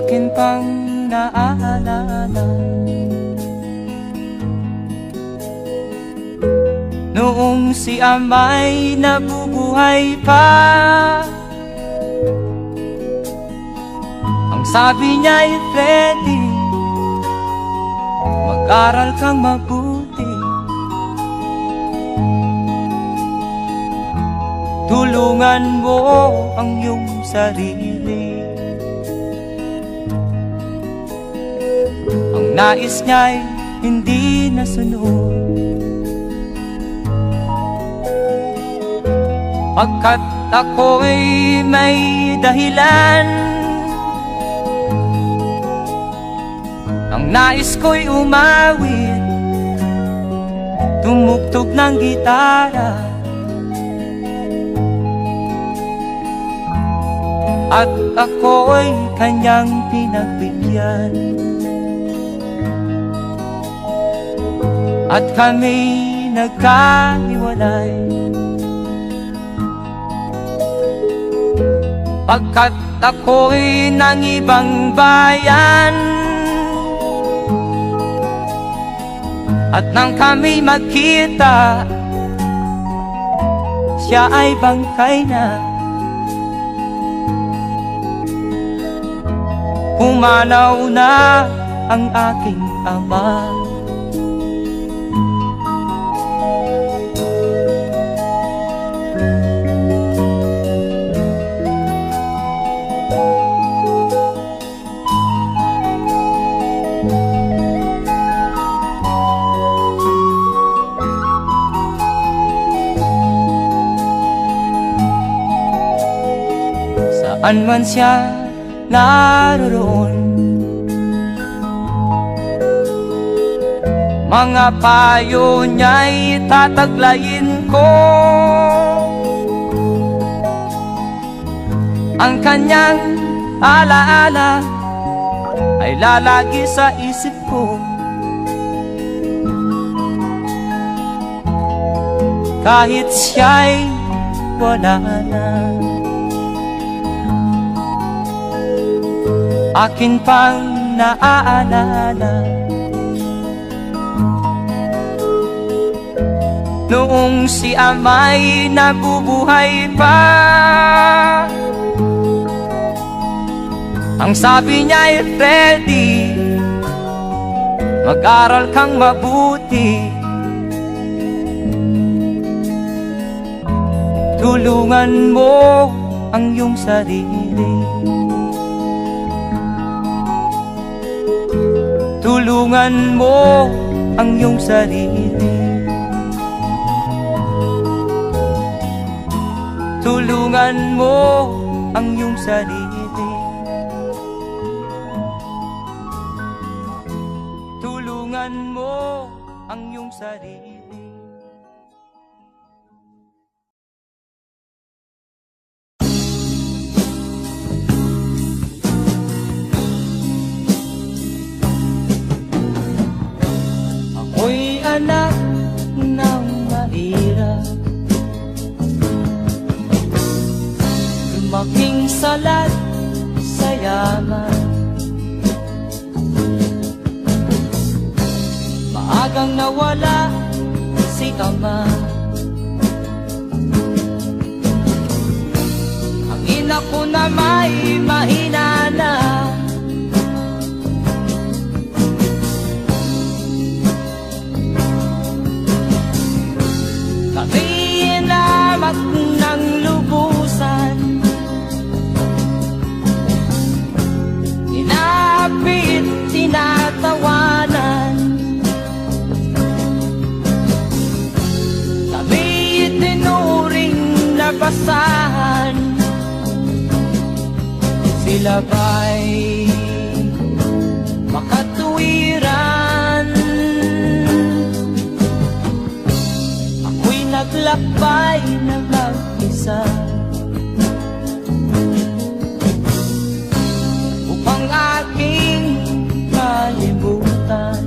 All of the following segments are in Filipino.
akin pang naaalala. Noong si ama'y nabubuhay pa, ang sabi niya'y Freddy, mag-aral kang mabuti, tulungan mo ang iyong sarili. Ang nais niya'y hindi nasunod, pagkat ako'y may dahilan. Ang nais ko'y umawit, tumugtog ng gitara, at ako'y kanyang pinagbigyan. At kami nagkahiwalay, pagkat ako'y ng ibang bayan. At nang kami magkita, siya ay bangkay na. Pumanaw na ang aking ama. Saan man siya naroon, mga payo niya'y tataglayin ko. Ang kanyang alaala ay lalagi sa isip ko, kahit siya'y wala na. Akin pang naaalala, noong si ama'y nabubuhay pa, ang sabi niya'y Freddy, mag-aral kang mabuti, tulungan mo ang iyong sarili. Tulungan mo ang iyong sarili. Tulungan mo ang iyong sarili. Tulungan mo ang iyong sarili. Ako'y anak ng mahirap, lumaking salat sa yaman. Maagang nawala si ama, ang ina ko na may mahina na. Kami inamak ng lubusan, inapit, tinatawanan. Kami itinuring na basahan, sila ba'y makatuwiran? Ako'y naglakbay na mag-isa upang aking kalimutan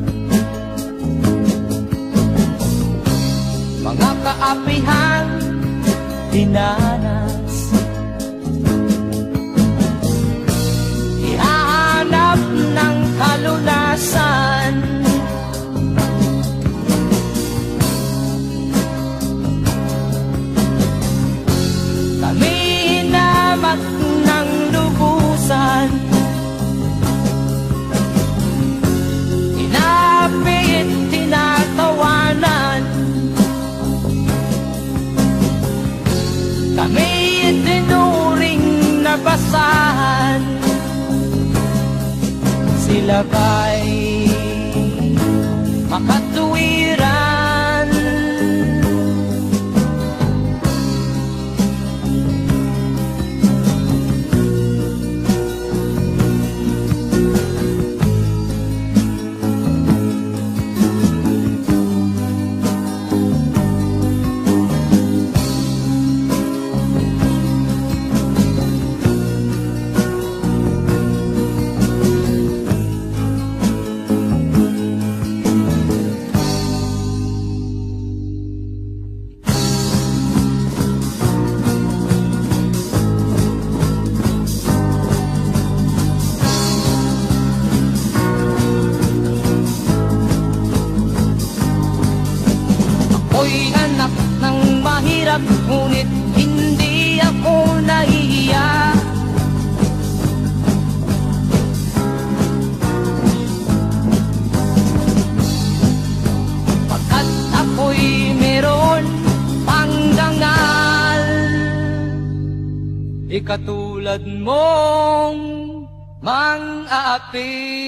mga kaapihang dinanas. Ihahanap sila ba'y makatuwiran? Ako'y anak ng mahirap, ngunit hindi ako nahihiya. Pagkat ako'y meron pang dangal, ikatulad mong mang-aapi.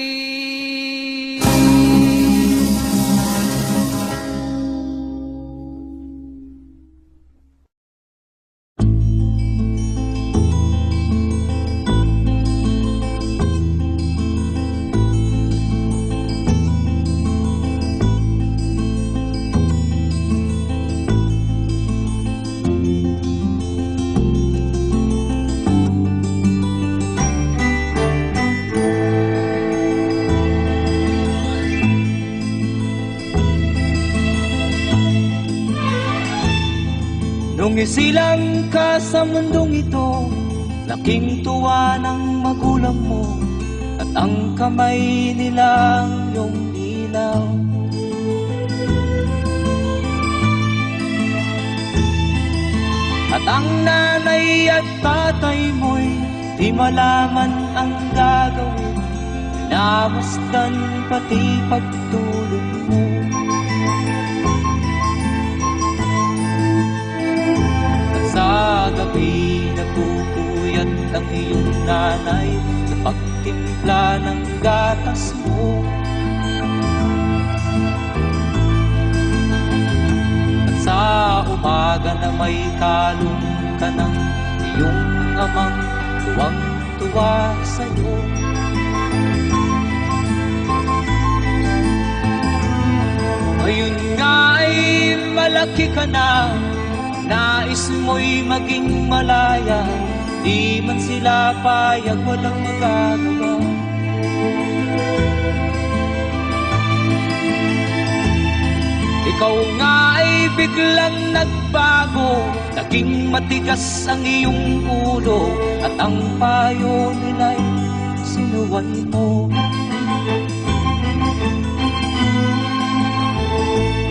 Nung isilang ka sa mundong ito, laking tuwa ng magulang mo, at ang kamay nilang iyong ilaw. At ang nanay at tatay mo'y di malaman ang gagawin, namasdan pati pagtulog mo. Sa gabi nagpupuyat ang iyong nanay sa pagtimpla ng gatas mo. At sa umaga na may talong ka ng iyong amang tuwang-tuwa sa'yo. Ngayon nga ay malaki ka na, nais mo'y maging malaya, di man sila payag, walang magagawa. Ikaw nga ay biglang nagbago, naging matigas ang iyong ulo, at ang payo nila'y sinuway mo.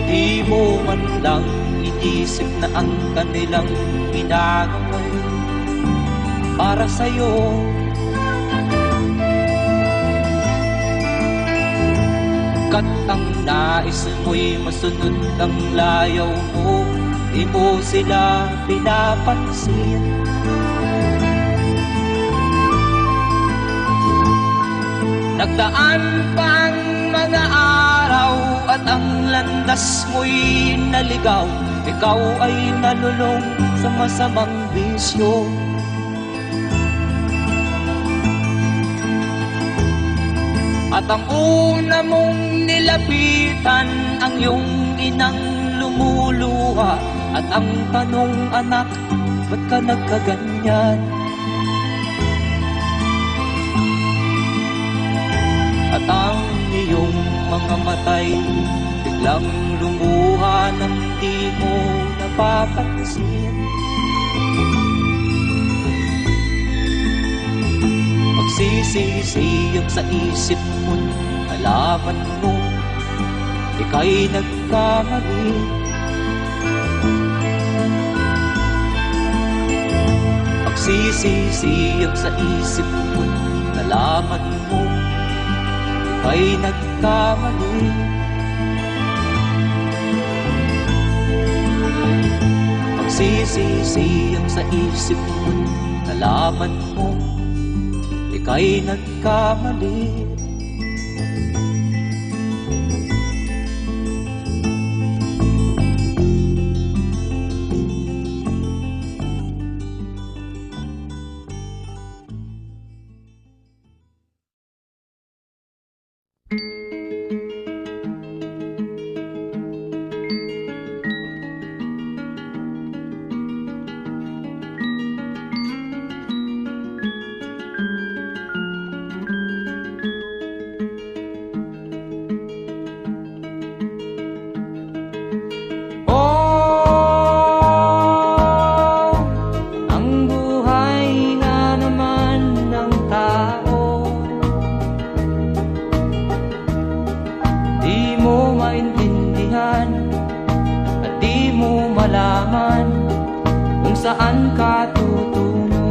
Di mo man lang inisip na ang kanilang ginagaway para sa'yo. Kat ang nais mo'y masunod ang layaw mo, di mo sila pinapansin. Nagdaan pa ang mga araw at ang landas mo'y naligaw, ikaw ay nalulong sa masamang bisyo. At ang una mong nilapitan ang iyong inang lumuluha, at ang tanong, anak, ba't ka nagkaganyan? At ang iyong mga matay biglang lumuha nang di mo napapansin. Magsisisiyag sa isip mo, nalaman mo ika'y nagkamali. Magsisisiyag sa isip mo, nalaman mo ika'y nagkamali. Magsisisiyag sa isip mo, nalaman mo ika'y nagkamali. maintindihan at di mo malaman kung saan ka tutungo.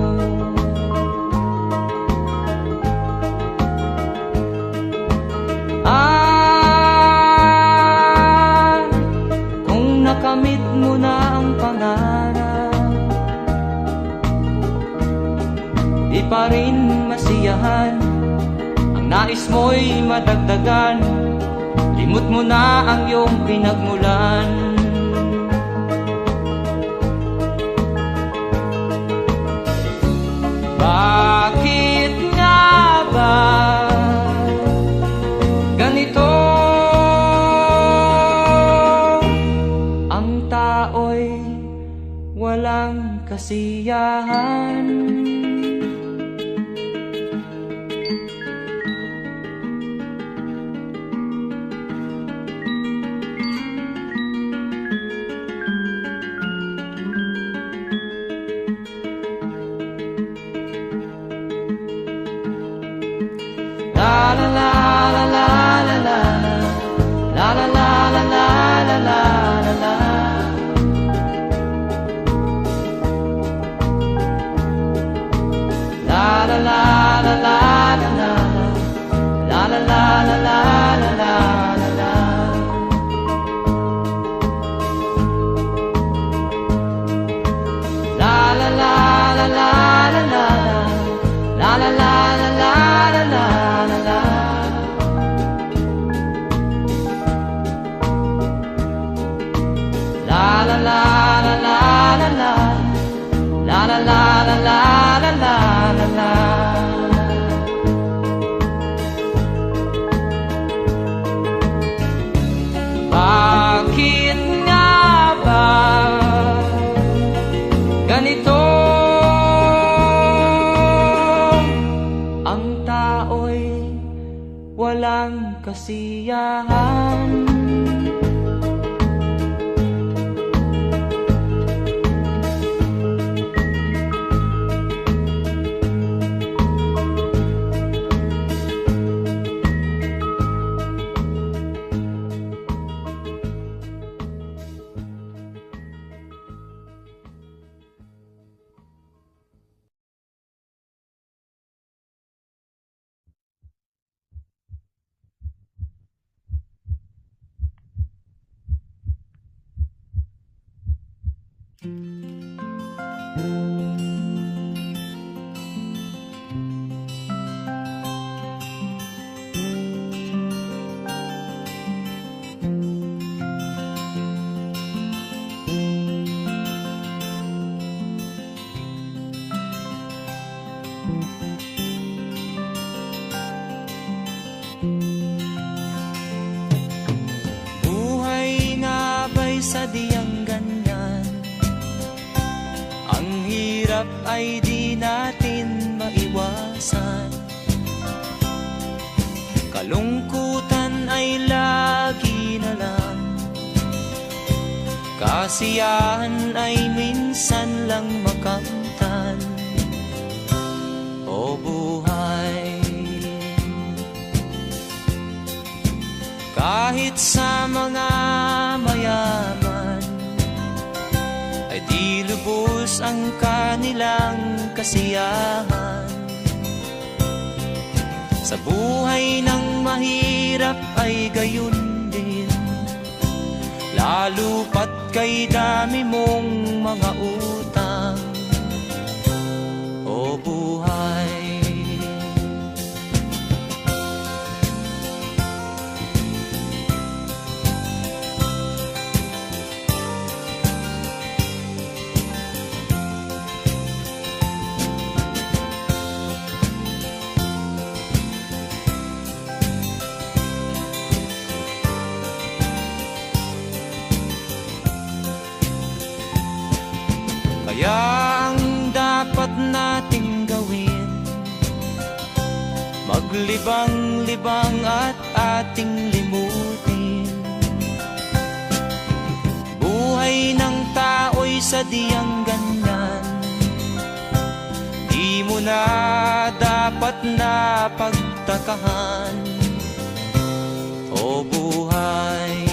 Kung nakamit mo na ang pangarap, di pa rin masiyahan ang nais mo'y madagdagan. Limot mo na ang iyong pinagmulan. Bakit nga ba ganito? Ang tao'y walang kasiyahan. La la la la la la la la la la la la la la la. La la la la la la la la la la la la la la. La la la la la la la la la la la la la. La la la la la la la la la la la la la la. Bakit nga ba ganito? Ang tao'y walang kasiyahan. Buhay nga ba'y sadyang ganyan? Ang hirap ay di natin maiwasan. Kalungkutan ay lagi na lang, kasiyahan ay minsan lang makamtan. O buhay, kahit sa mga mayaman ay di lubos ang kanilang kasiyahan. Sa buhay ng mahirap ay gayon din, lalo pat kay dami mong mga utang. O buhay, kaya ang dapat nating gawin, maglibang-libang at ating limutin. Buhay ng tao'y sadyang ganyan, di mo na dapat na pagtakahan. O buhay,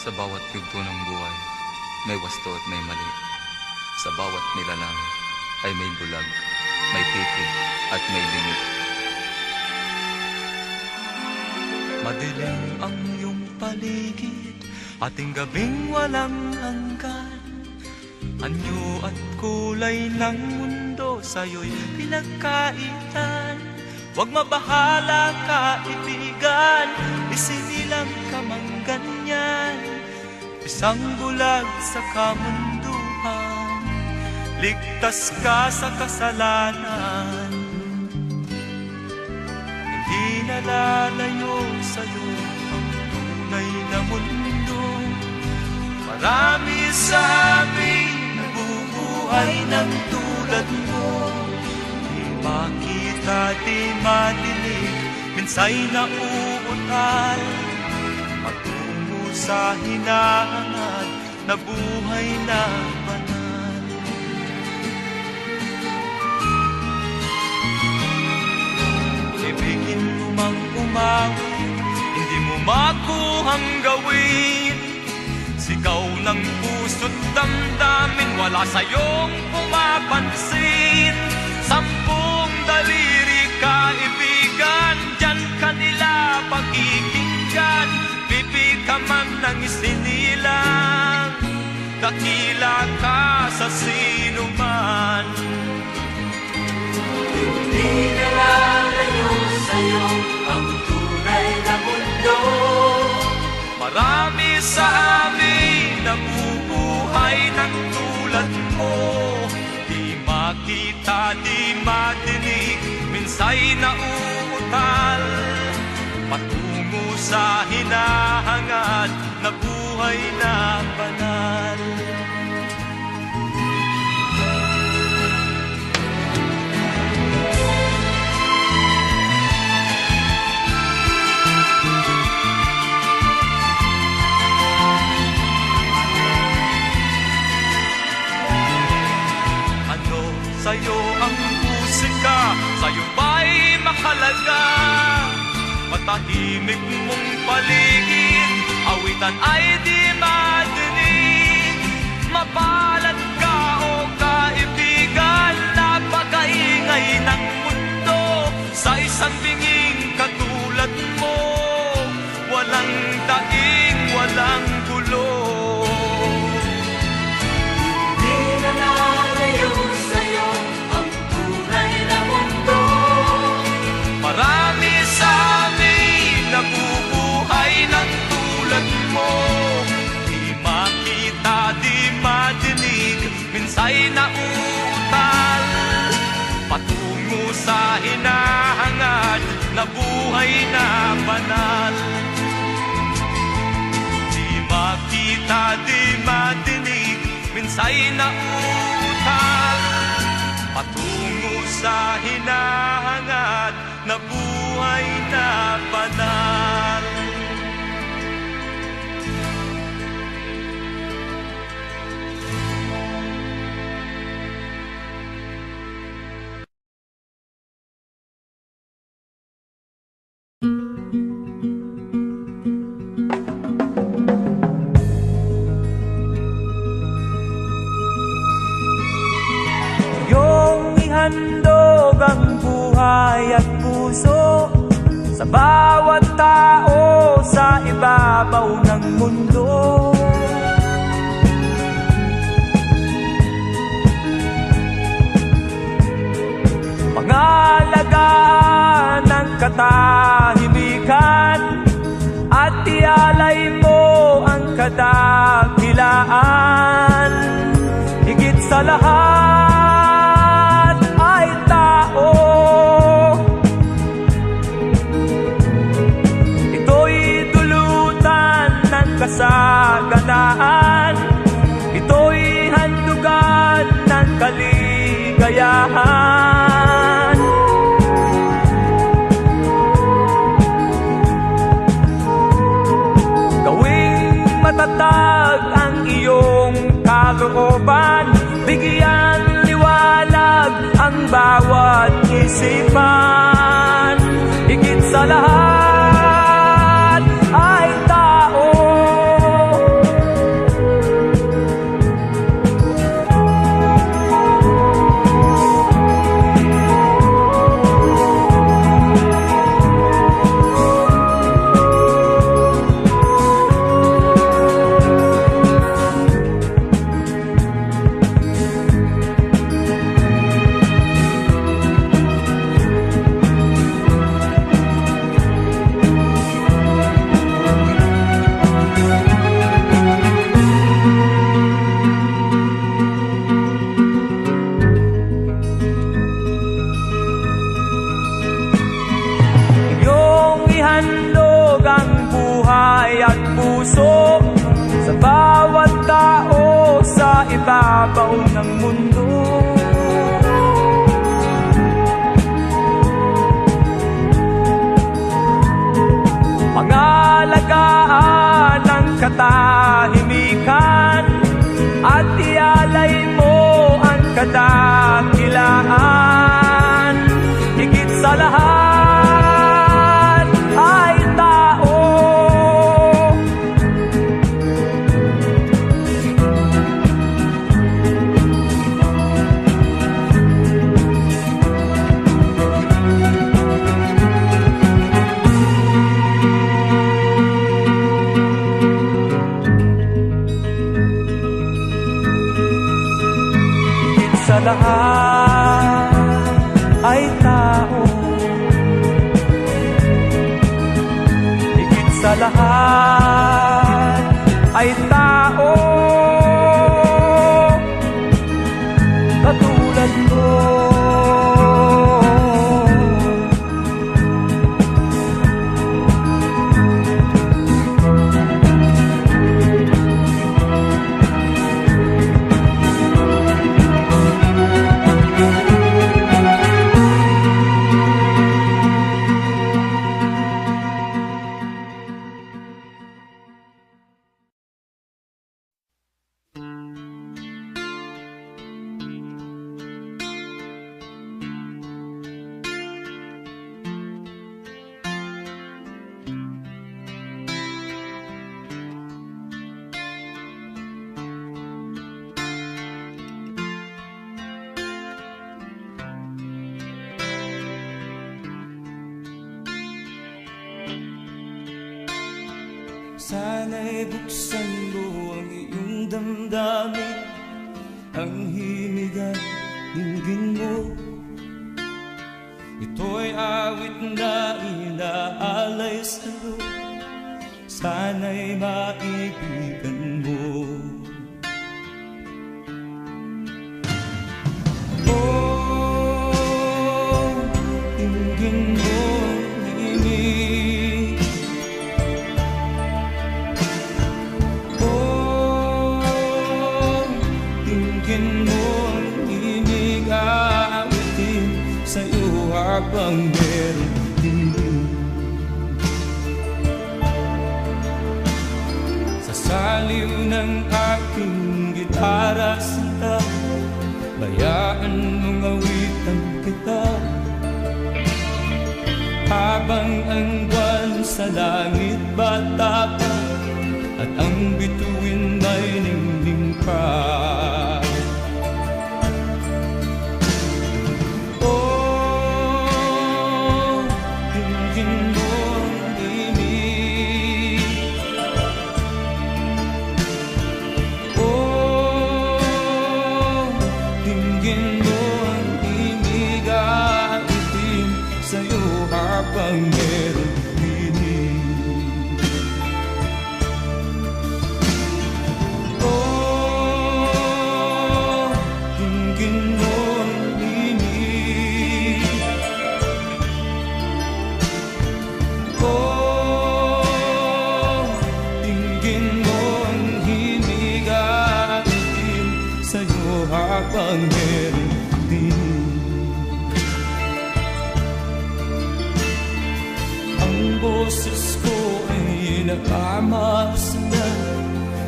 Sa bawat yugto ng buhay, may wasto at may mali. Sa bawat nilalang ay may bulag, may titig at may limit. Madilim ang iyong paligid, ating gabing walang hanggan. Anyo at kulay ng mundo sa'yo'y pinagkaitan. Huwag mabahala kaibigan, isinilang ka mang ganyan. Isang bulag sa kamunduhan, ligtas ka sa kasalanan. Hindi nalalayo sa'yo ang tunay na mundo. Marami sa amin nabubuhay ng tulad mo. Di makita, di madinig, minsa'y nauutal. Patungo sa hinahangad na buhay na banal. Ibigin mo mang umawit, hindi mo makuhang gawin. Sigaw ng puso't damdamin, wala sa'yong pumapansin. 10 daliri kaibigan, diyan kanila pakikinggan. Pipi ka man ng isinilang, dakila ka sa sinuman. Hindi nalalayo sa'yo ang tunay na mundo. Marami sa amin nabubuhay ng tulad mo. Di makita, di madinig, minsa'y nauutal. Patungo sa hinahangad na buhay na banal. Sa'yo ang musika, sa'yo ba'y makalaga? Matahimik mong paligid, awitan ay di madinig. Mapalad ka o kaibigan, napakaingay ng mundo. Sa isang binging katulad mo, walang daing, walang gulo. Di na nalayo sa'yo ang tunay na mundo. Marami sa amin nabubuhay ng tulad mo. Di makita, di madinig, minsa'y nauutal. Patungo sa hinahangad na buhay na banal. Di makita, di madinig, minsa'y nauutal. Patungo sa hinahangad na buhay na banal. Handog ang buhay at puso sa bawat tao sa ibabaw ng mundo. Pangalagaan ng katahimikan at ialay mo ang kadakilaan. Higit sa lahat kasaganaan, ito'y handugan ng kaligayahan. Gawing matatag ang iyong kalooban, bigyan liwanag ang bawat isipan. Higit sa lahat ay tao, ibabaw ng mundo. Pangalagaan ang katahimikan at ialay mo ang kadakilaan. Higit sa lahat ay tao. Sa lahat ay tao, higit sa lahat ay tao, katulad mo. Sana'y buksan mo ang iyong damdamin, ang himig at dinggin mo. Ito'y awit na inaalay sa'yo, sana'y maibigan mo. Oh, dinggin mo ang himig. Habang meron din sa saliw ng aking gitara sinta, bayaan mong awitan kita habang ang buwan sa langit bata pa at ang bituin ay ningning pa. Habang meron dinig, oh, dinggin mo ang himig. Oh, dinggin mo ang himig at itim sa'yo habang meron dinig. Ang boses ko ay nakamaas na,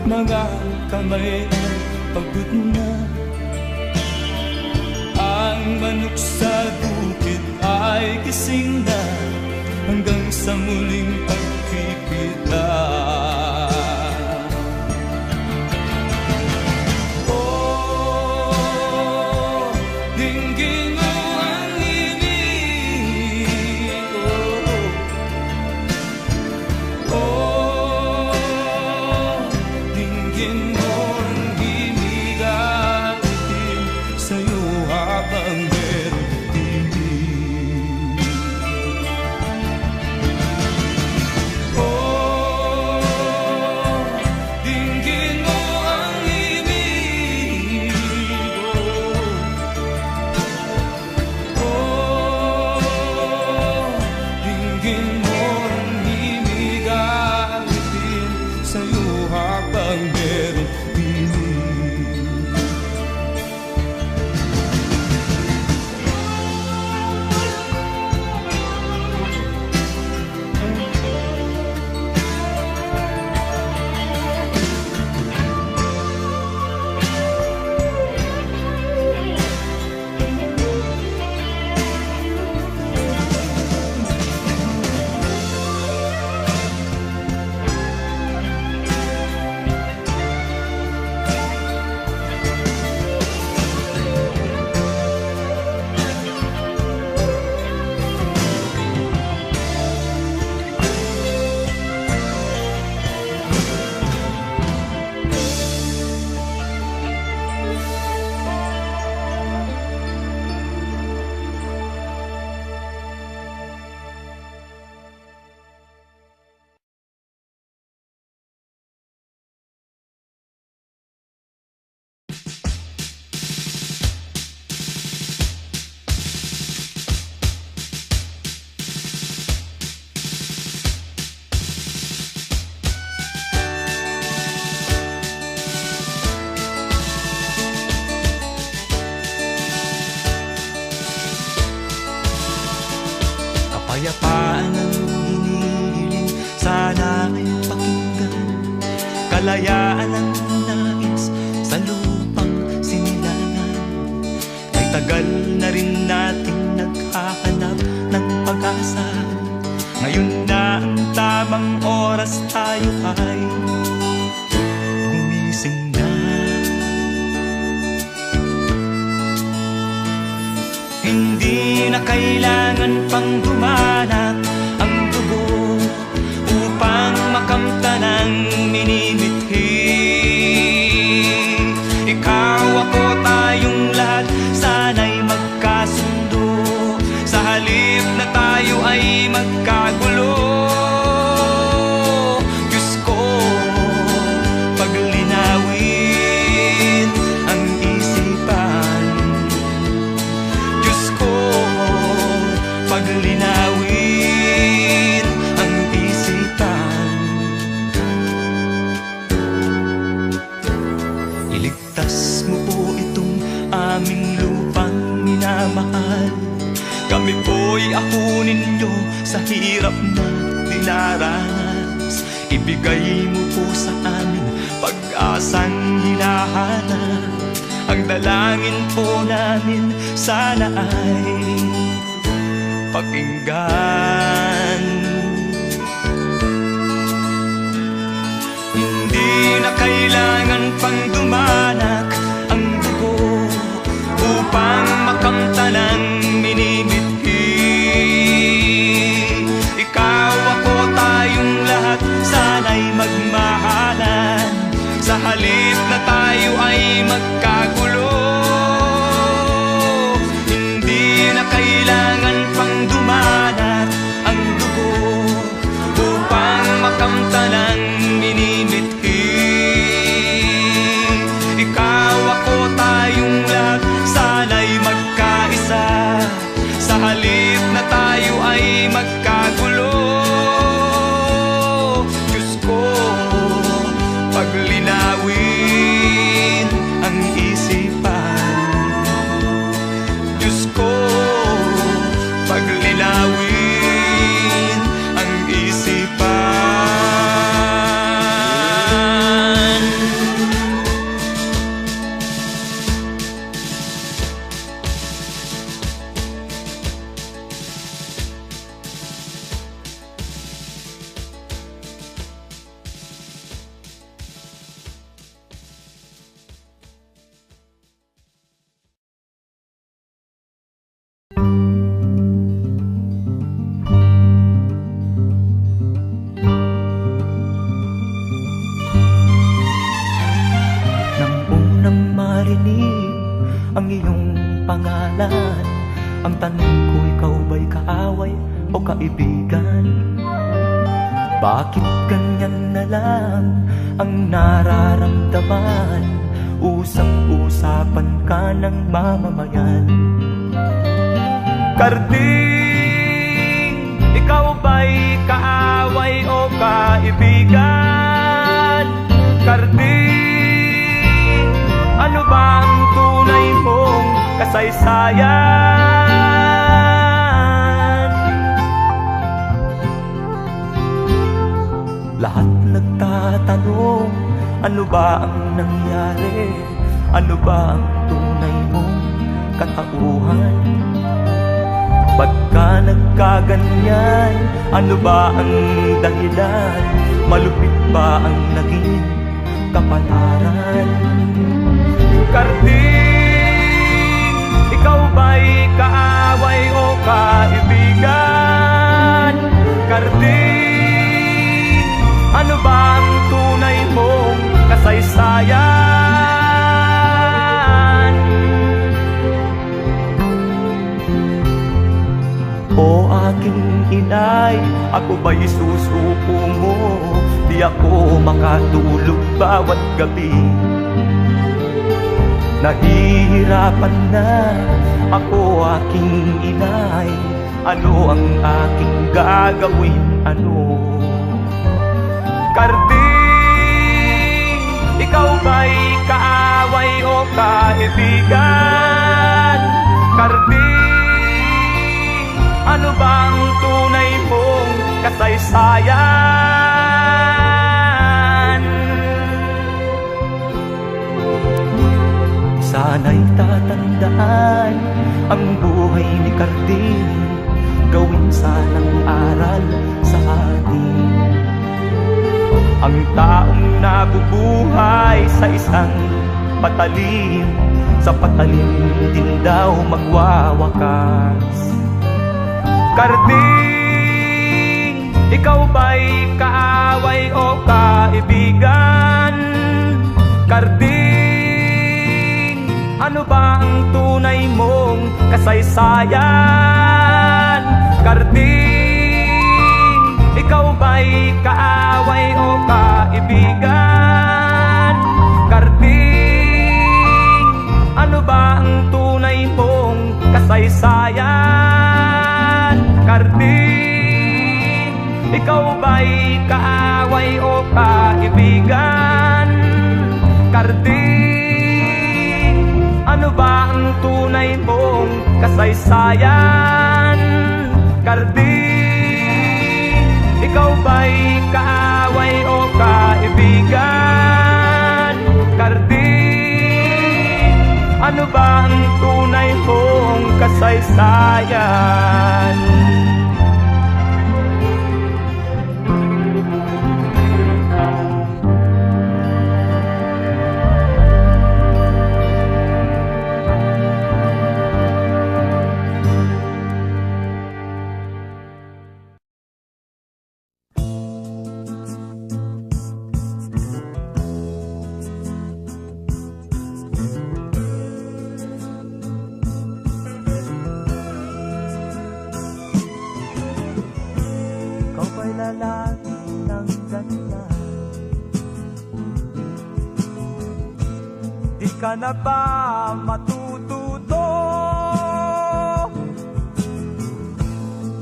mga kamay ay pagod na. Ang manok sa bukid ay gising na hanggang sa muling pagkikita. Oh, dinggin mo ang himig. Oh, dinggin mo ang himig at itim sa'yo habang meron dinig. Oh, kalayaan ang nais sa lupang sinilangan. Ay tagal na rin nating naghahanap ng pag-asa. Ngayon na ang tamang oras, tayo ay gumising na. Hindi na kailangan pang dumanak ang dugo upang makamtan ang minimithi. Ikaw, ako, tayong lahat sana'y magkasundo. Sa halip na tayo ay magkagulo, Diyos ko, paglinawin ang isipan. Diyos ko, paglinawin ang isipan. Iligtas mo po itong aming lupang minamahal. Kami po'y ahunin nyo sa hirap na dinaranas. Ibigay mo po sa amin pag-asang hinahanap. Ang dalangin po namin sana ay pakinggan. Hindi na kailangan pang dumanak ang dugo upang makamtan ang minimithi. Ikaw, ako, tayong lahat sana'y magmahalan. Sa halip na tayo ay magkagulo, hindi na kailangan pang dumanak ang dugo upang makamtan ang minimithi. Ikaw, ako, tayong lahat sana'y magkaisa. Sa halip na tayo ay magkagulo, Diyos ko, paglinawin ang isipan. Diyos ko, paglinawin ang isipan. Ang iyong pangalan, ang tanong ko, ikaw ba'y kaaway o kaibigan? Bakit ganyan na lang ang nararamdaman? Usap-usapan ka ng mamamayan. Karding, ikaw ba'y kaaway o kaibigan? Karding, ano ba ang tunay mong kasaysayan? Lahat nagtatanong, ano ba ang nangyari? Ano ba ang tunay mong katauhan? Ba't ka nagkaganyan? Ano ba ang dahilan? Malupit ba ang naging kapalaran? Karding, ikaw ba'y kaaway o kaibigan? Karding, ano ba ang tunay mong kasaysayan? O aking inay, ako ba'y susuko mo? Di ako makatulog bawat gabi. Nahihirapan na ako, aking inay. Ano ang aking gagawin? Ano? Karding, ikaw ba'y kaaway o kaibigan? Karding, ano bang tunay mong kasaysayan? Sana'y tatandaan ang buhay ni Carding, gawin sanang aral sa atin. Ang taong nabubuhay sa isang patalim, sa patalim din daw magwawakas. Carding, ikaw ba'y kaaway o kaibigan? Carding, ano ba ang tunay mong kasaysayan? Carding, ikaw ba'y kaaway o kaibigan? Carding, ano ba ang tunay mong kasaysayan? Carding, ikaw ba'y kaaway o kaibigan? Carding, ano ba ang tunay mong kasaysayan? Carding, ikaw ba'y kaaway o kaibigan? Carding, ano ba ang tunay mong kasaysayan? Lalaki ng ganyan, di ka na ba matututo?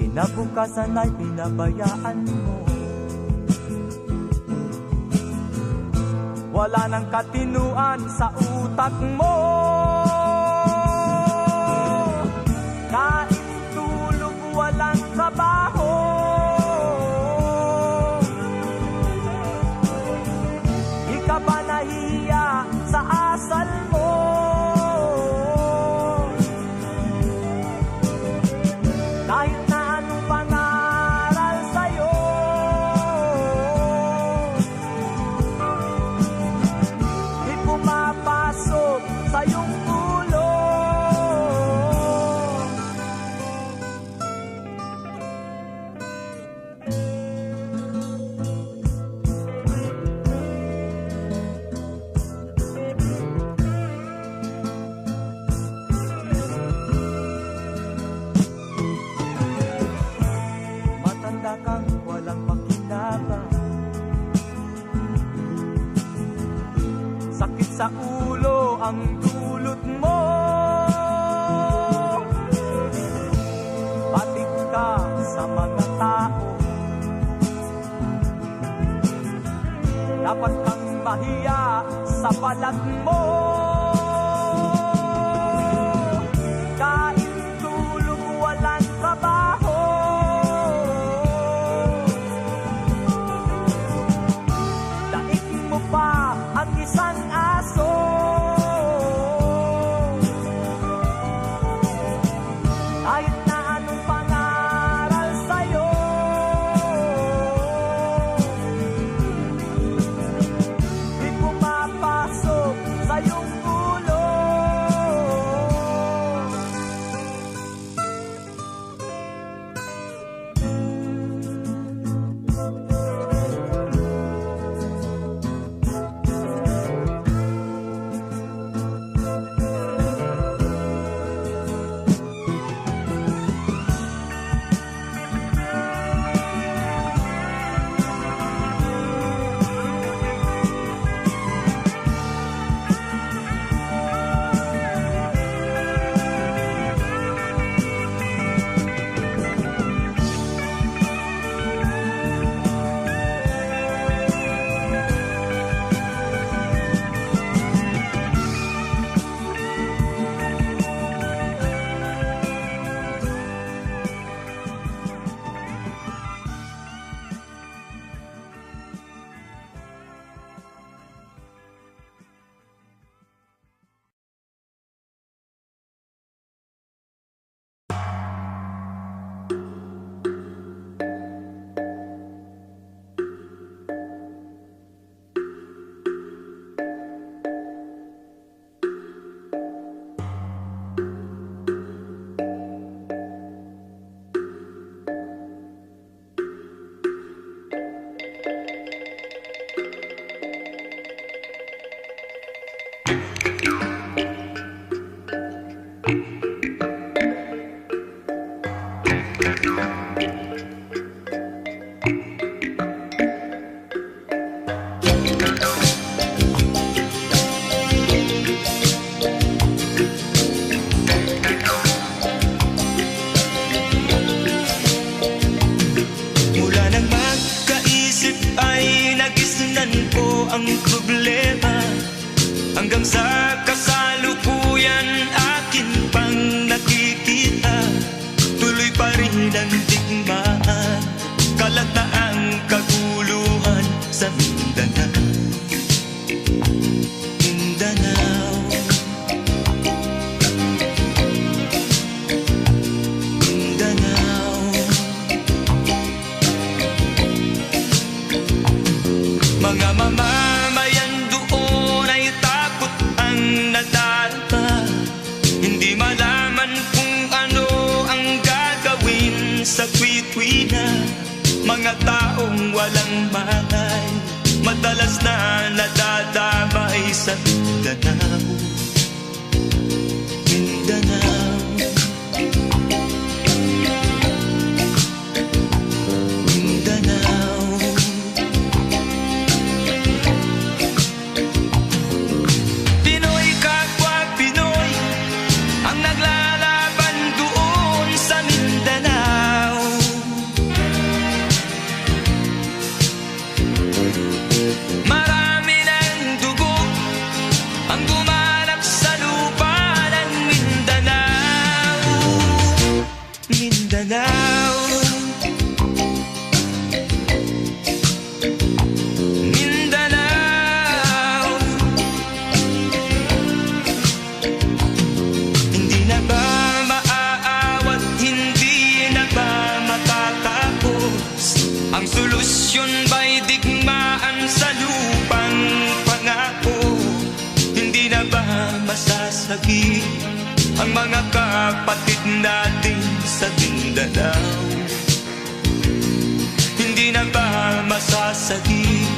Kinabukasan ay pinabayaan mo, wala nang katinuan sa utak mo. Kain, tulog, walang trabaho. Ba nahiya sa asal mo? Kahit na anong pangaral sa'yo, di pumapasok sa iyong ulo. Kang walang makinabang, sakit sa ulo ang dulot mo. Batik ka sa mga tao, dapat kang mahiya sa balat mo. Kain, tulog, walang trabaho. Pa ang isang aso, kahit na anong pangaral sa'yo, di pumapasok sa iyong ulo. hanggang sa kasalukuyan akin pang nakikita. Tuloy pa rin ang digmaan, kalat na ang kaguluhan sa Mindanao. Mindanao, Mindanao. Mga mamamayan doon ay takot ang nadarama, hindi malaman kung ano ang gagawin sa tuwi-tuwi na. Mga taong walang malay, madalas na nadadamay sa Mindanao. Mindanao, Mindanao. Pinoy kapwa Pinoy ang naglalaban doon sa Mindanao. Marami ng dugo ang gumanap sa lupa ng Mindanao. Mindanao, Mindanao. Hindi na ba maaawat, hindi na ba matatapos? Ang solusyon ba'y digmaan sa lupang pangako? Hindi na ba masasagi ang mga kapatid natin sa Mindanao? Hindi na ba masasagi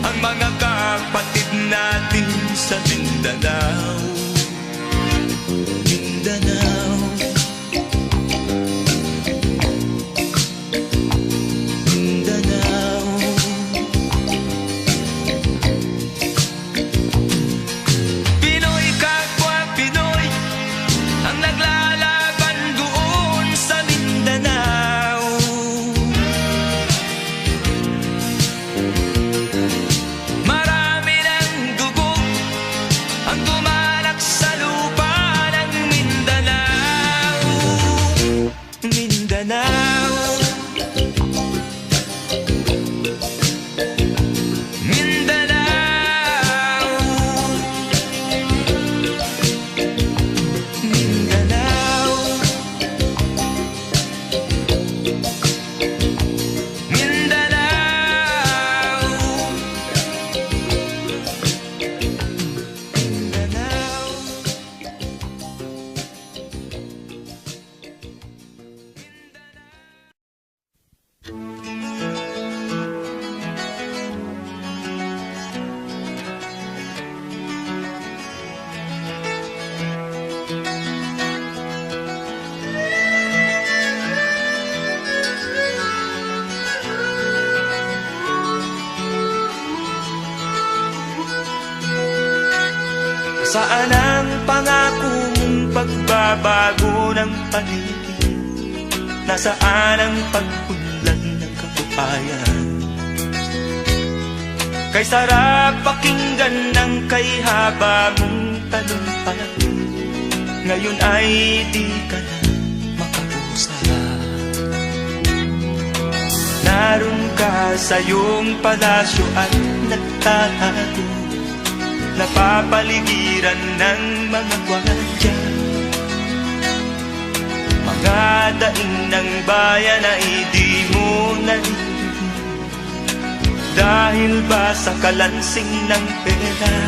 ang mga kapatid natin sa Mindanao? Mindanao, Mindanao. Pinoy kapwa Pinoy ang naglalaban doon sa Mindanao. Marami ng dugo ang dumalak sa lupa ng Mindanao. Mindanao, Mindanao, Mindanao, Mindanao, Mindanao. Saan ang pangako mong pagbabago ng paligid? Nasaan ang pagpunlan ng kabuhayan? Kay sarap pakinggan ng kay haba mong talumpati, ngayon ay di ka na makapusa. Naroon ka sa iyong palasyo at nagtatago, napapaligiran ng mga gwardiya. Mga daing ng bayan ay di mo narinig, dahil ba sa kalansing ng pera?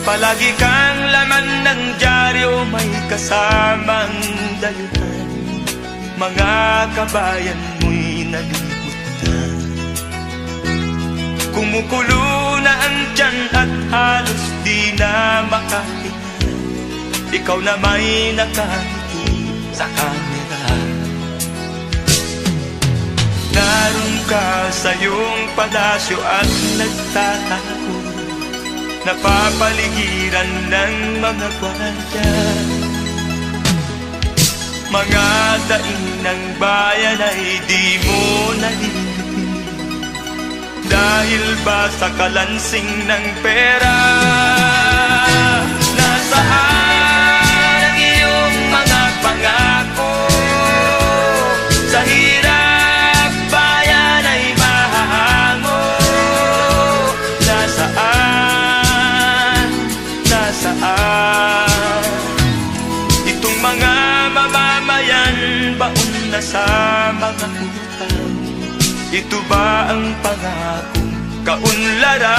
Palagi kang laman ng dyaryo, may kasamang dayuhan. Mga kabayan mo'y nalibot na, kumukulo na ang tiyan at halos di na makahinga. Ikaw na may nakangiti sa kamera. Naroon ka sa iyong palasyo at nagtatago, napapaligiran ng mga gwardiya. Mga daing ng bayan ay di mo narinig, Dahil ba sa kalansing ng pera? Nasaan ang iyong mga pangako? Sa hirap bayan ay mahahango. Nasaan? Nasaan? Itong mga mamamayan, baon na sa mga utang. Ito ba ang pangakong kaunlaran?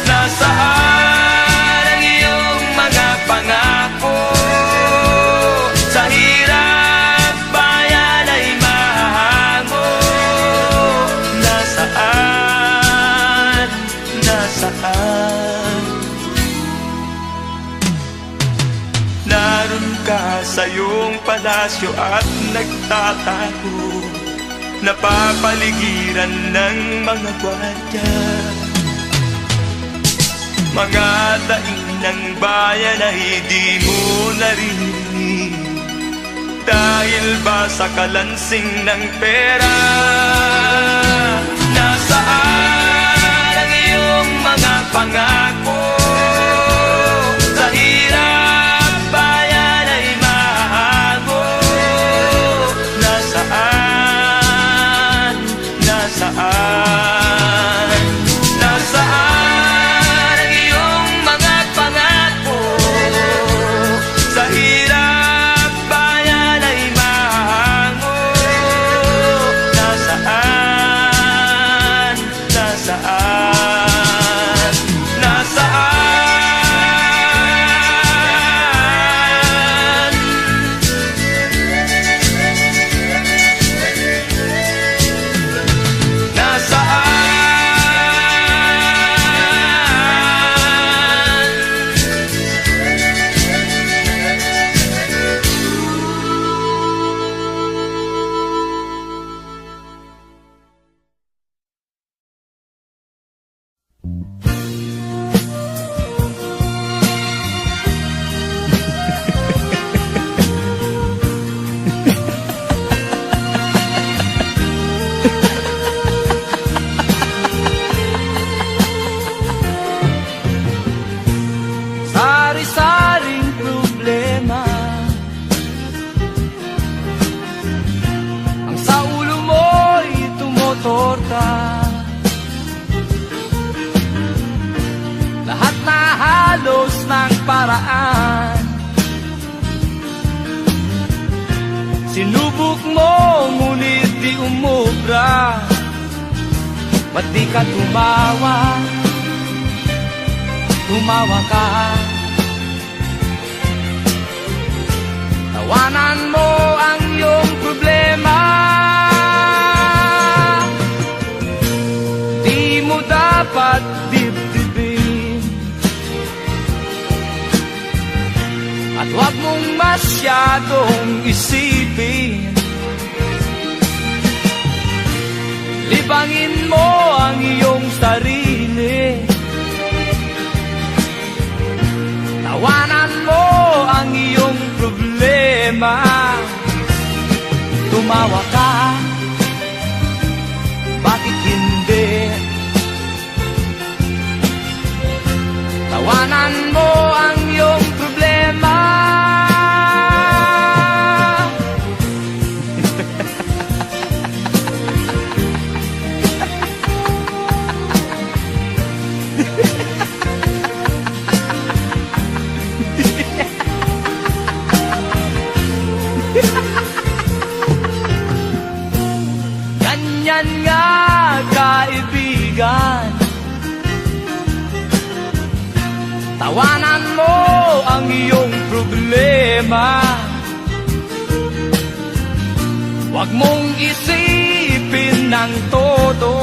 Nasaan ang iyong mga pangako? Sa hirap bayan ay mahango. Nasaan? Nasaan? Naroon ka sa iyong palasyo at nagtatago, napapaligiran ng mga gwardiya. Mga daing ng bayan ay di mo naririnig, dahil ba sa kalansing ng pera? Nasaan ang iyong mga pangako? Sa hirap bayan ay mahago. Nasaan? Nasaan? Nasaan ang iyong mga pangako? Sa hirap bayan ay mahango. Nasaan? Nasaan? Nasaan? Sari-saring problema ang sa ulo mo'y tumotorka. Lahat na halos ng paraan sinubok mo, ngunit di umubra. Ba't di ka tumawa? Tumawa ka. Tawanan mo ang iyong problema. Di mo dapat dibdibin, at huwag mong masyadong isipin. Libangin mo ang iyong sarili. Tawanan mo ang iyong problema. Tumawa ka, bakit hindi? Tawanan mo ang iyong problema. Ganyan nga, kaibigan. Tawanan mo ang iyong problema. Huwag mong isipin ng todo.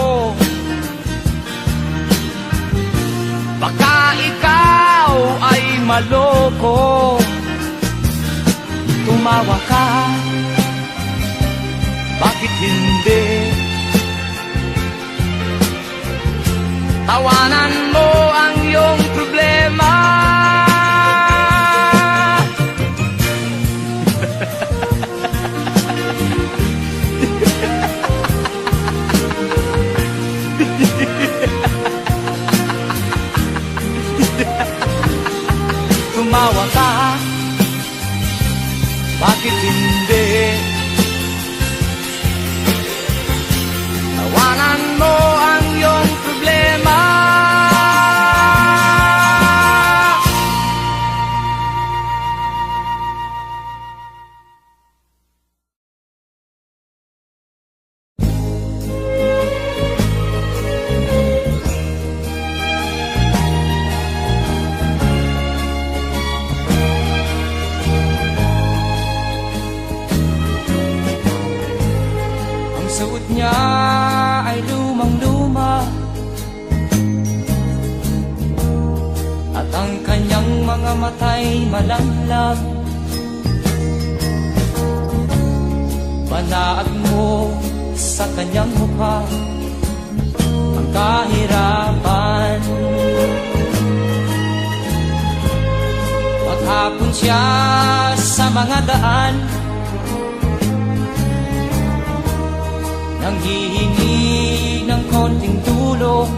Baka ikaw ay maloko. Tumawa ka, bakit hindi? Tawanan mo ang iyong problema. tumawa ka? Bakit hindi? Tawanan mo ang iyong problema. Ang suot niya ay lumang-luma, at ang kanyang mga mata'y malamlam. Panaag mo sa kanyang mukha ang kahirapan. Maghapon siya sa mga daan, nanghihingi ng konting tulong,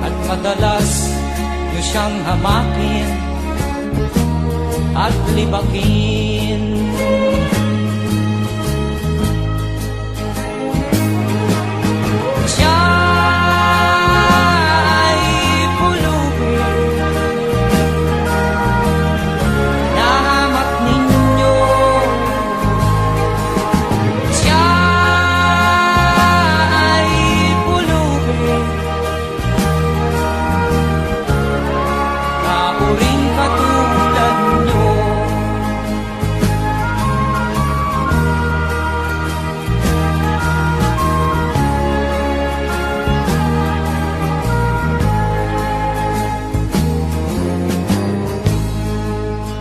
at madalas niyo siyang hamakin at libakin. Siya ay pulubin, nahamak ninyo. Siya ay pulubin, kauring katulad nyo.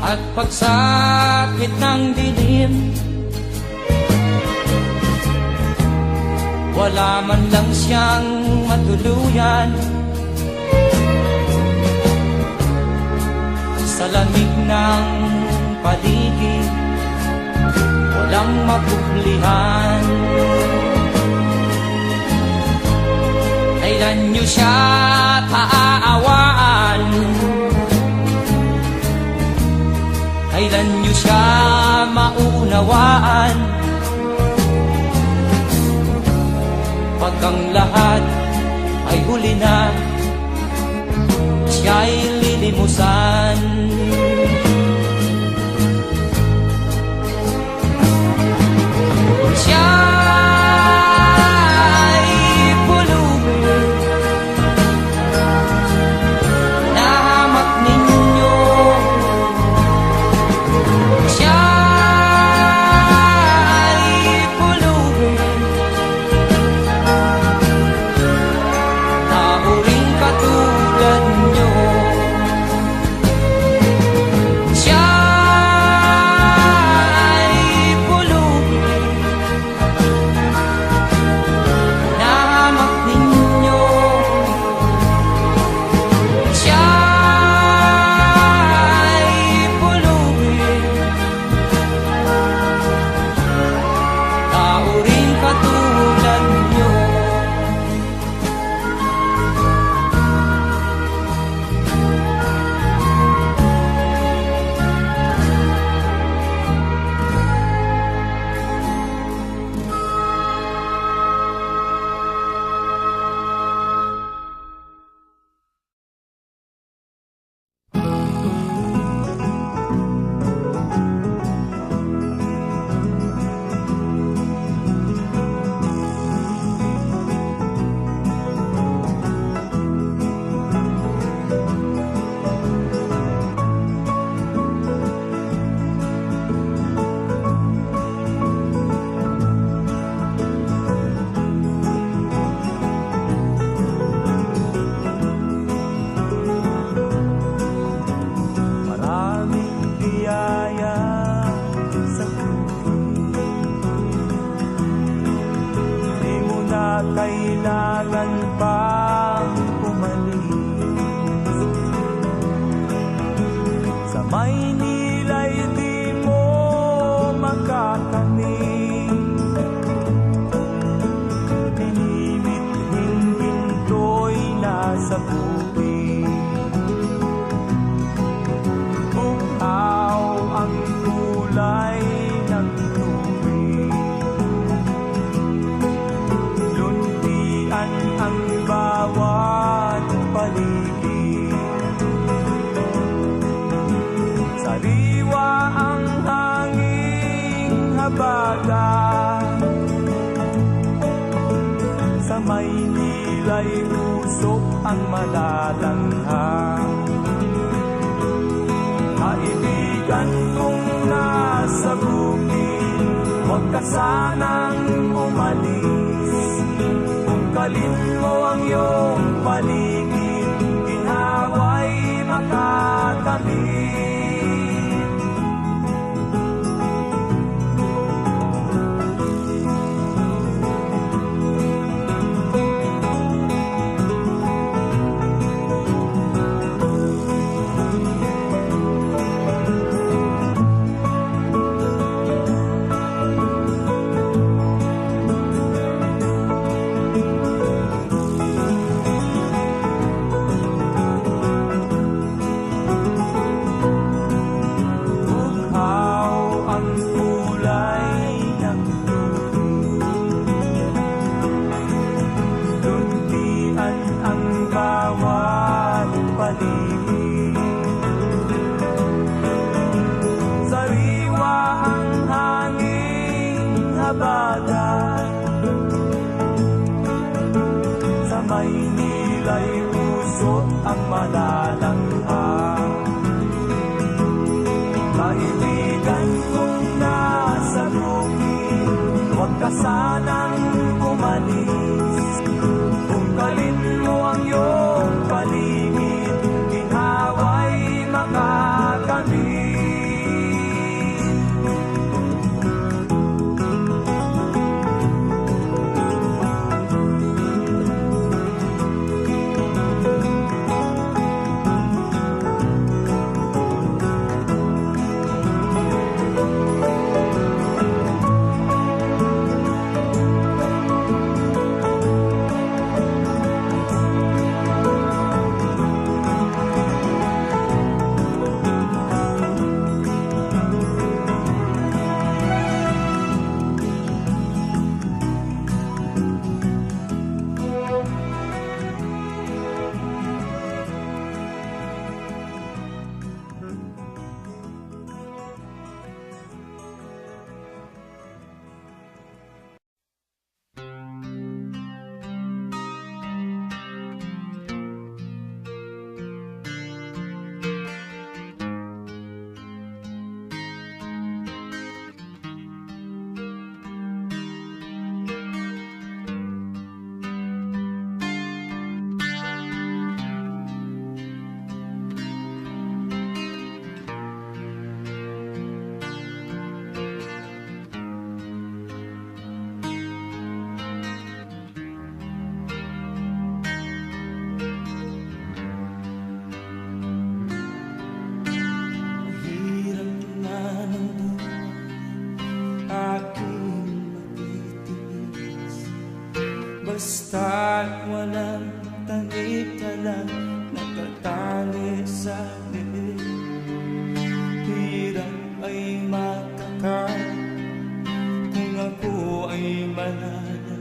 At pagsakit ng dilim, wala man lang siyang matuluyan. Sa lamig ng paligid, walang mapuplihan. Kailan niyo siya maaawaan? Kailan niyo siya maunawaan? Pag ang lahat ay huli na, siya'y lilimusan. Siya'y pulubin, nahamak ninyo. Siya'y pulubin, nauring katulad nyo. ang bawat paligid. Sariwa ang hanging habagat, sa Maynila'y usok ang malalanghang. Kaibigan kong nasa bukid, huwag ka sanang umalis. Tungkalin mo ang iyong paligid, ginhawa'y makakamit. Sa Maynila'y usok ang malalanghang. Kaibigan kong nasa bukid, huwag ka sanang umalis. Tungkalin mo ang iyong paligid, ginhawa'y makakamit. Basta't walang takip ka lang, natatali sa liit. Hirap ay makakain kung ako ay manana.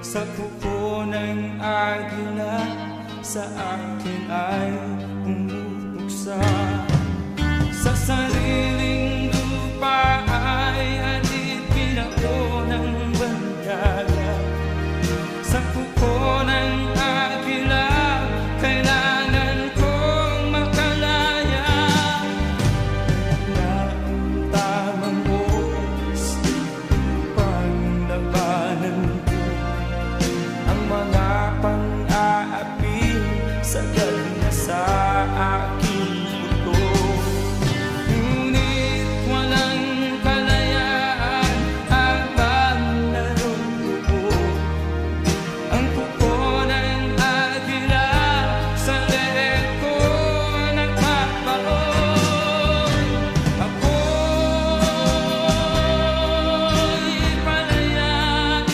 Sa kuko ng agila, sa akin ay umupuksa. Sa sariling lupa ay alipin ako ng bandaga. Sa kuko ng agila, kailangan kong makalaya. Na ang tamang oras, panglabanan ko ang mga pang-aapi sa galing na sa aking puto. Ngunit walang kalayaan habang naroon ang kuko ng agila sa leeg ko nagpapaon. Ako'y palayain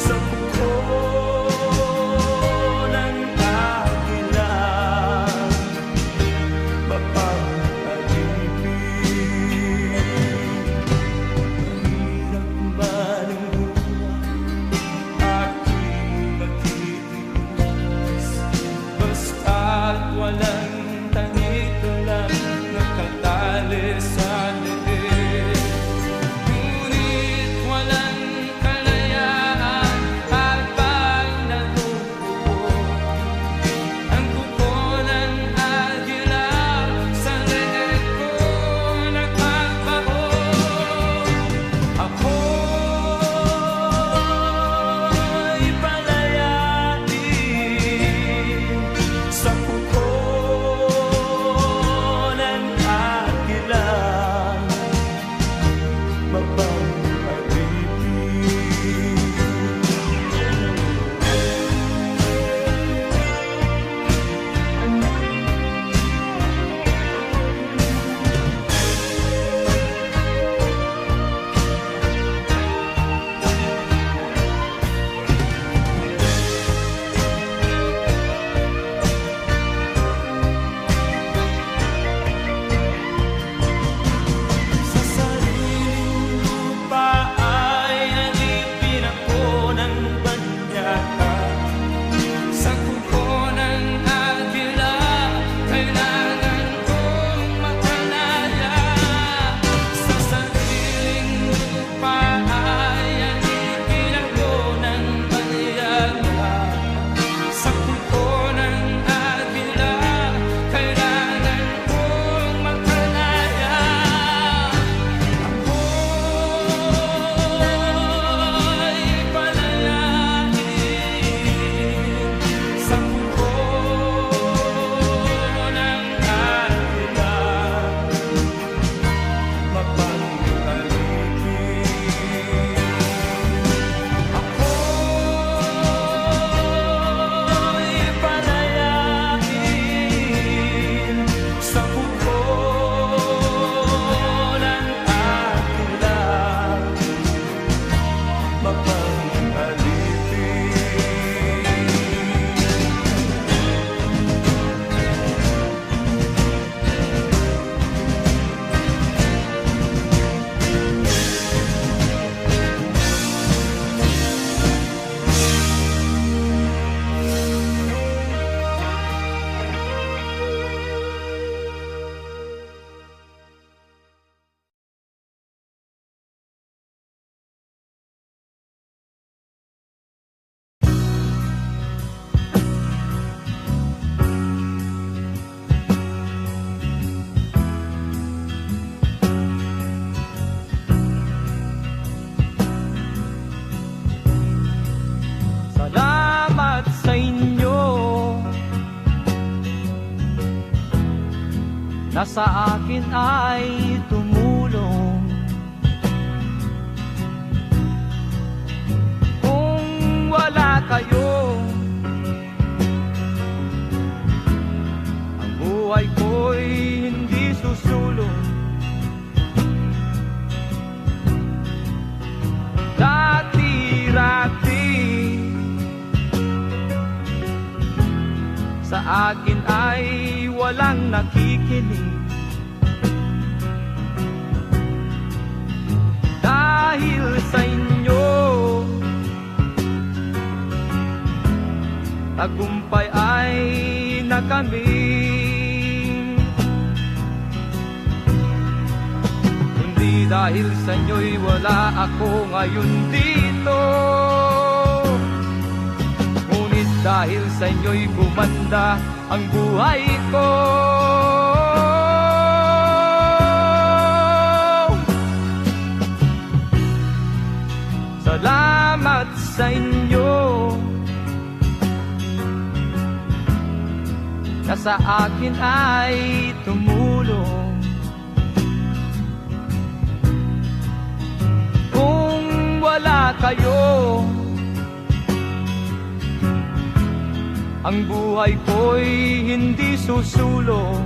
sa kuko ng na sa akin ay tumulong. Kung wala kayo, ang buhay ko'y hindi susulong. Dati-rati sa akin ay walang nakikinig. Dahil sa inyo, tagumpay ay nakamit. Kundi dahil sa inyo'y wala ako ngayon dito. Ngunit dahil sa inyo'y gumanda ang buhay ko. Salamat sa inyo na sa akin ay tumulong. Kung wala kayo, ang buhay ko'y hindi susulong.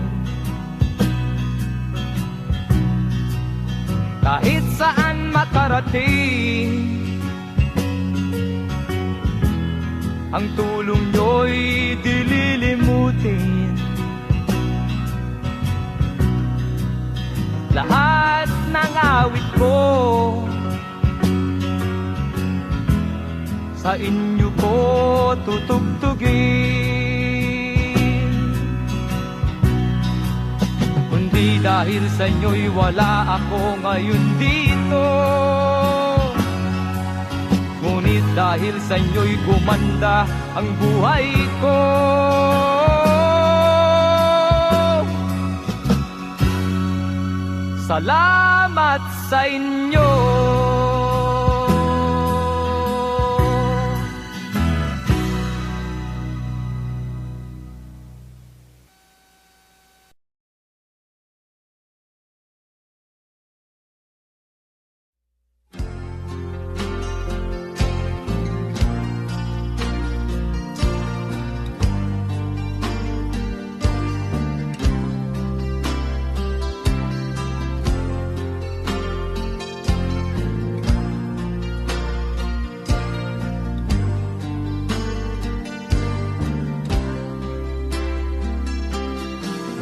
Kahit saan makarating, ang tulong nyo'y dililimutin. Lahat ng awit ko sa inyo ko tutugtugin. Kundi dahil sa inyo'y wala ako ngayon dito. Ngunit dahil sa inyo'y gumanda ang buhay ko. Salamat sa inyo.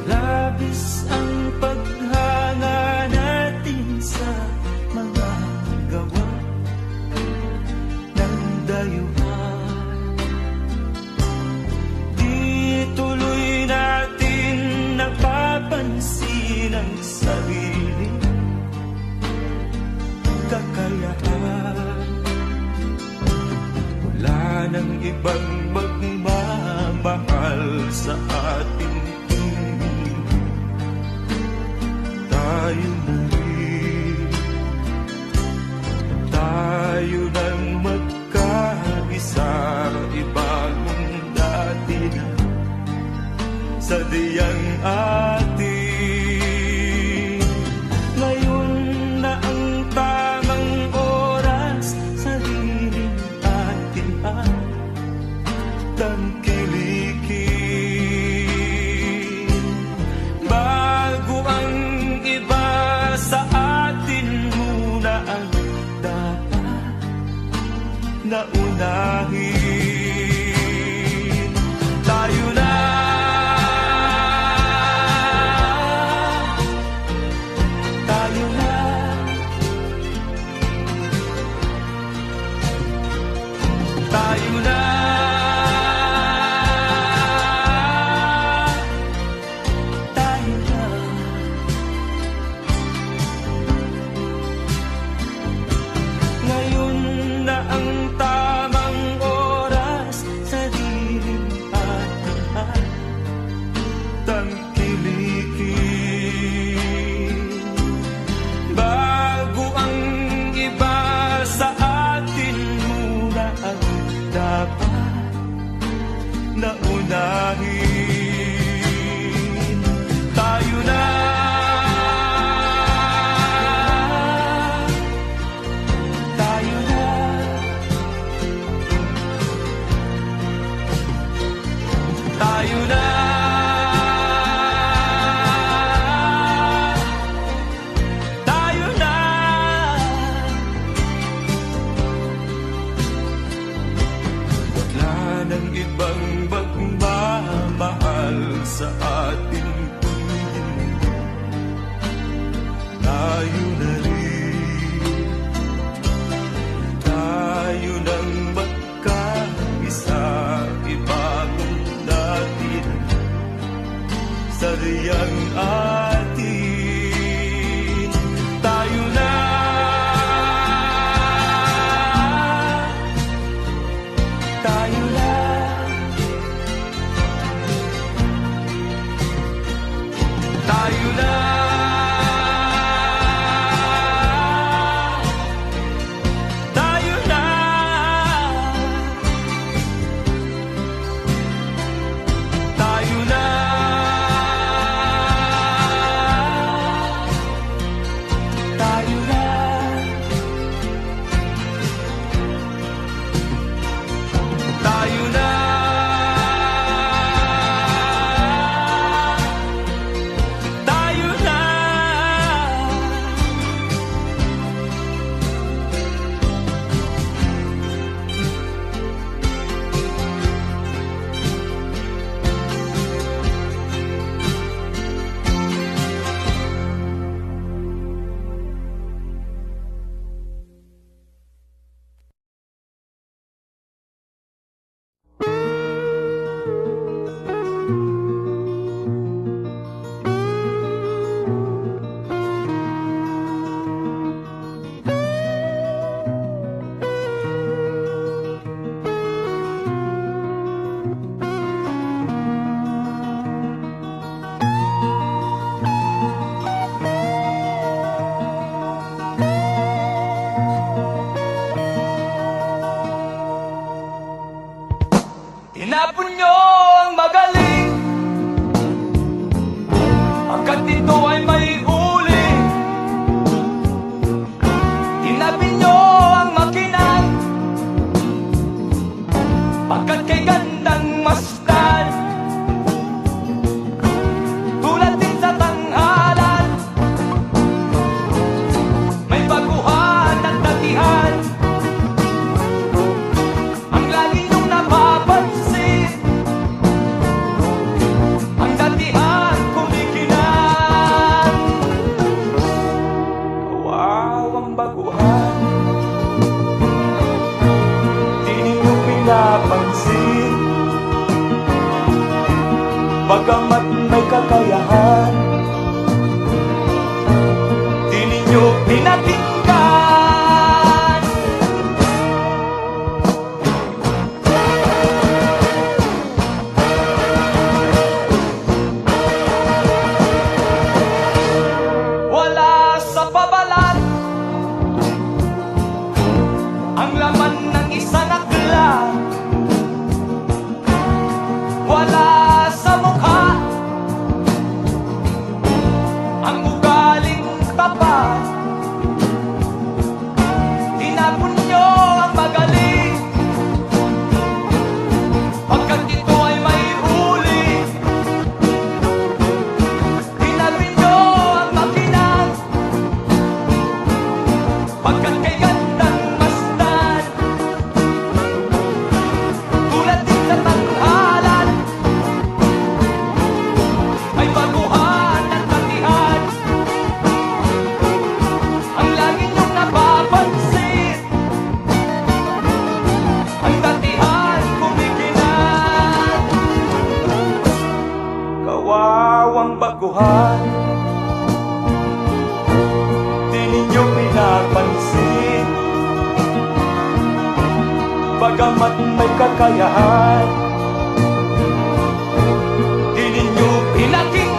Labis ang paghanga natin sa mga gawa ng dayuhan. Di tuloy natin napapansin ang sarili kakayahan. Wala nang ibang magmamahal sa atin. Tayo muli, tayo nang magkaisa, ibagong dati na sadyang atin. Ngayon na ang tamang oras, sariling atin at tangkilikin. Bago ang iba sa atin, muna ang dapat na unahin. Tayo na, tayo na, tayo na, tayo na. Ngayon na ang tamang oras, sariling atin at tangkilikin. Bago ang iba sa atin, muna ang dapat na unahin. Tayo na, tayo na. Tayo na. Wala nang ibang magmamahal sa ating pamilya. Tayo na rin. Tayo nang magkaisa, ibagong natin sariyang atin. Tayo na. Tayo na. Tayo na. Tayo na. Tayo na. Tayo na. Tayo na. Tayo na. Tinapon niyo ang magaling, hanggat ito ay may uli. Tinabi niyo ang makinang, pagkat kay gandang masdan. Tulad din sa tanghalan, may baguhan at datihan. Ang lagi niyong napapansin, ang datihan kumikinang. Kawawang baguhan, di ninyo pinapansin. Bagamat may kakayahan, di ninyo pinakinggan. Wala sa pabalat ang laman ng isang akla. Wala sa mukha ang ugaling tapat. Tinapon niyo ang magaling, pagkat ito ay may uli. Tinabi niyo ang makinang, pagkat kay gandang masdan. Tulad din sa tanghalan, may baguhan at datihan. Ang lagi niyong napapansin, ang datihan kumikinang. Kawawang baguhan, di ninyo pinapansin. Bagamat may kakayahan, di ninyo pinakinggan.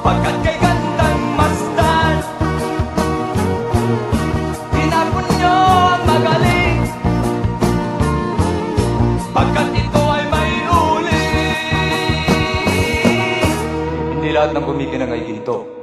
Pagkat kay gandang masdan, tinapon nyo ang magaling. Pagkat ito ay may uli. Hindi lahat ng kumikinang ay ginto.